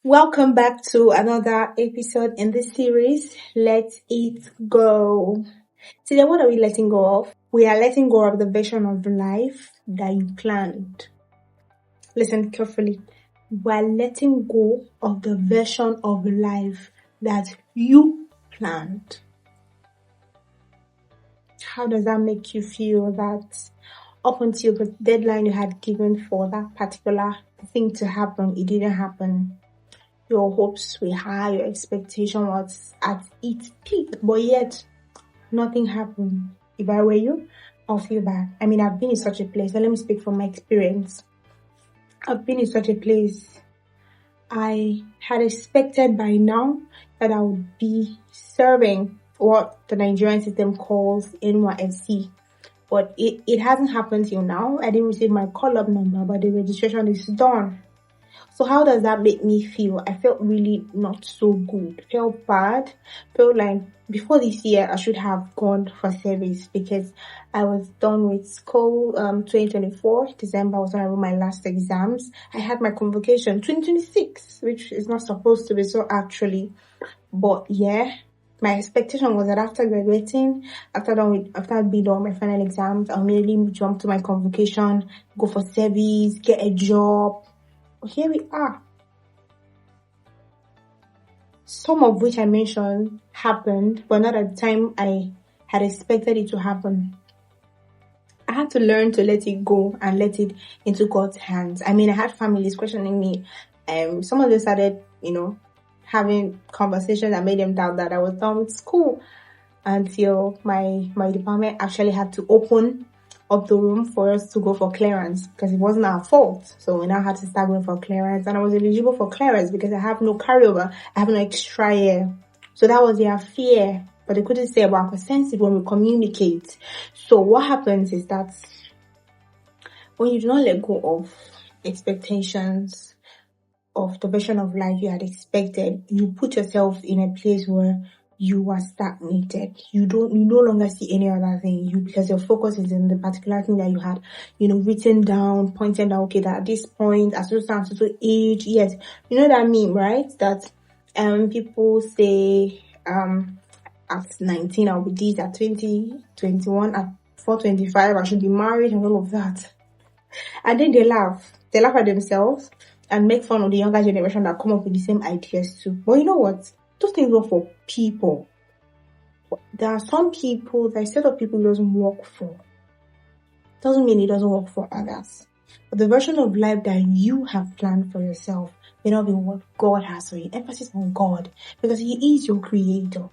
Welcome back to another episode in this series. Let it go. Today, what are we letting go of? We are letting go of the version of life that you planned. Listen carefully. We are letting go of the version of life that you planned. How does that make you feel that up until the deadline you had given for that particular thing to happen, it didn't happen? Your hopes were high, your expectation was at its peak, but yet nothing happened. If I were you, I'll feel bad. I've been in such a place. Now let me speak from my experience. I've been in such a place. I had expected by now that I would be serving what the Nigerian system calls NYSC. But it hasn't happened till now. I didn't receive my call-up number, but the registration is done. So how does that make me feel? I felt really not so good. Felt bad. Felt like before this year I should have gone for service because I was done with school 2024. December was when I wrote my last exams. I had my convocation 2026, which is not supposed to be so actually. But yeah, my expectation was that after graduating, after I'd been done my final exams, I'll immediately jump to my convocation, go for service, get a job. Here we are. Some of which I mentioned happened, but not at the time I had expected it to happen. I had to learn to let it go and let it into God's hands. I had families questioning me. Some of them started, having conversations that made them doubt that I was done with school until my department actually had to open up the room for us to go for clearance because it wasn't our fault. So we now had to start going for clearance, and I was eligible for clearance because I have no carryover, I have no extra year. So that was their fear, but they couldn't say about percentage when we communicate. So what happens is that when you do not let go of expectations of the version of life you had expected, you put yourself in a place where you are stagnated. You no longer see any other thing. Because your focus is in the particular thing that you had, written down, pointed out, okay, that at this point, at so age, yes. You know that meme, right? That people say at 19 I'll be this, at 20, 21, at 425 I should be married and all of that. And then they laugh. They laugh at themselves and make fun of the younger generation that come up with the same ideas too. But you know what? Those things work for people. There are some people, that set of people it doesn't work for. Doesn't mean it doesn't work for others. But the version of life that you have planned for yourself may not be what God has for you. Emphasis on God. Because He is your creator.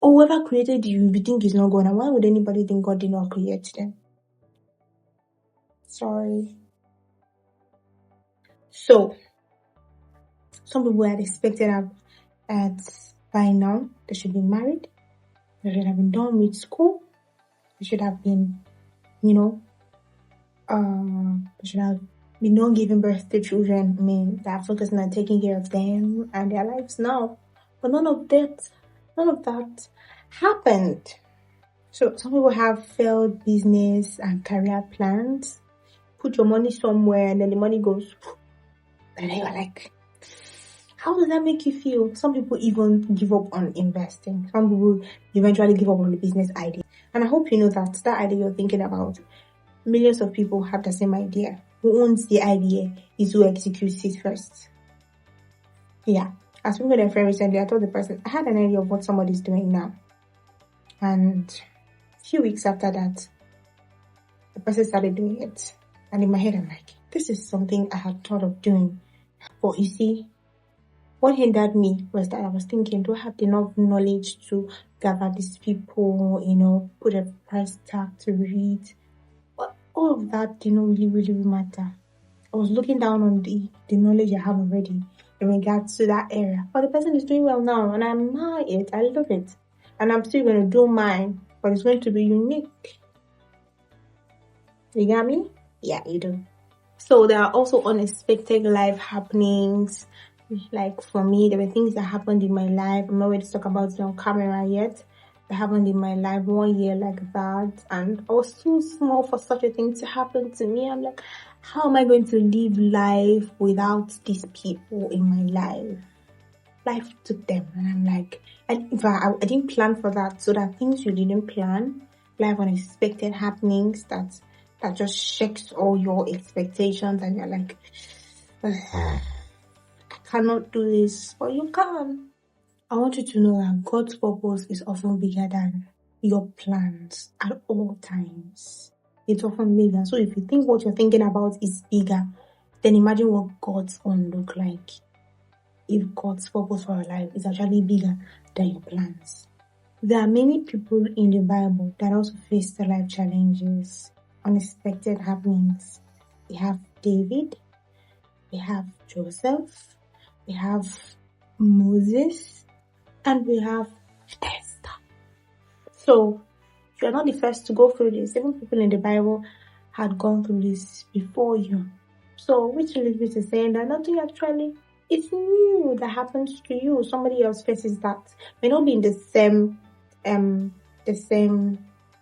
Whoever created you, if you think He's not God, and why would anybody think God did not create them? Sorry. So, some people had expected at by now they should be married, they should have been done with school, they should have been, they should have been not giving birth to children. They are focusing on taking care of them and their lives now. But none of that happened. So some people have failed business and career plans. Put your money somewhere and then the money goes, and then you're like, how does that make you feel? Some people even give up on investing. Some people eventually give up on the business idea. And I hope you know that idea you're thinking about, millions of people have the same idea. Who owns the idea is who executes it first. Yeah. As we got a friend recently, I told the person, I had an idea of what somebody's doing now. And a few weeks after that, the person started doing it. And in my head, I'm like, this is something I had thought of doing. But you see, what hindered me was that I was thinking, do I have enough knowledge to gather these people, put a price tag to read? But all of that didn't really matter. I was looking down on the knowledge I have already in regards to that area. But the person is doing well now, and I admire it. I love it. And I'm still going to do mine, but it's going to be unique. You got me? Yeah, you do. So there are also unexpected life happenings. Like for me, there were things that happened in my life. I'm not ready to talk about it on camera yet. That happened in my life 1 year like that. And I was too small for such a thing to happen to me. I'm like, How am I going to live life without these people in my life? Life took them, and I'm like, in fact, I didn't plan for that. So that things you didn't plan, life unexpected happenings that just shakes all your expectations, and you're like, I cannot do this, but you can. I want you to know that God's purpose is often bigger than your plans at all times. It's often bigger. So if you think what you're thinking about is bigger, then imagine what God's own look like. If God's purpose for your life is actually bigger than your plans. There are many people in the Bible that also faced life challenges, unexpected happenings. We have David, we have Joseph, we have Moses, and we have Esther. So, you're not the first to go through this. Even people in the Bible had gone through this before you. So, which leads me to saying that nothing actually is new that happens to you. Somebody else faces that. May not be in the same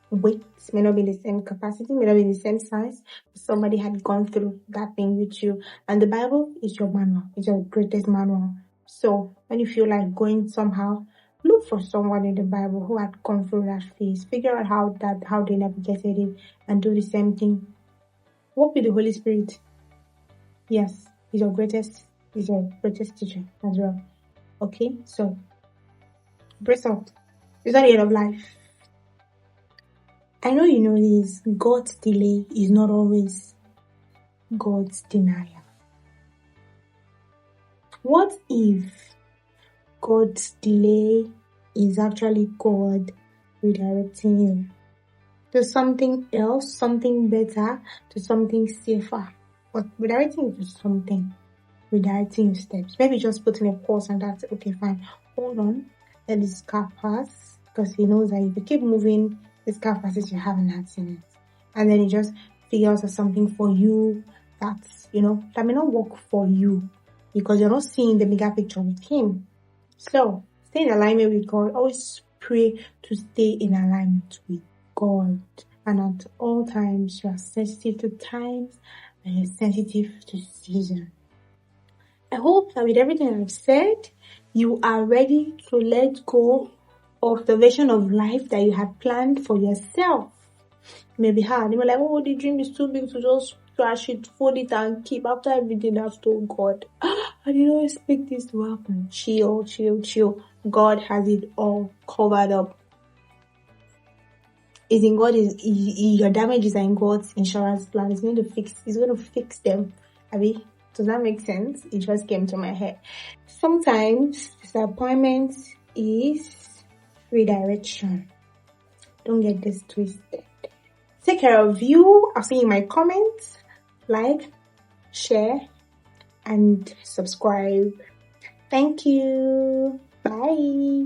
weight, may not be in the same capacity, may not be in the same size. Somebody had gone through that thing with you. And the Bible is your manual. It's your greatest manual. So, when you feel like going somehow, look for someone in the Bible who had gone through that phase. Figure out how they navigated it and do the same thing. Walk with the Holy Spirit. Yes, He's your greatest teacher as well. Okay, so brace up. It's not the end of life. I know you know this. God's delay is not always God's denial. What if God's delay is actually God redirecting you to something else, something better, to something safer? But redirecting you to something, redirecting your steps. Maybe just putting a pause and that's okay, fine. Hold on, let this car pass, because He knows that if you keep moving, this car passes, you have an accident. And then He just figures out something for you that's, that may not work for you because you're not seeing the bigger picture with Him. So, stay in alignment with God. Always pray to stay in alignment with God. And at all times, you are sensitive to times and you're sensitive to seasons. I hope that with everything I've said, you are ready to let go of the version of life that you had planned for yourself. It may be hard. You may be like, oh, the dream is too big to just trash it, fold it and keep after everything I've told God. I did not expect this to happen. Chill. God has it all covered up. It's in God. Your damages are in God's insurance plan. It's going to fix them. Does that make sense? It just came to my head. Sometimes disappointment is redirection. Don't get this twisted. Take care of you. I'll see you in my comments. Like, share, and subscribe. Thank you. Bye.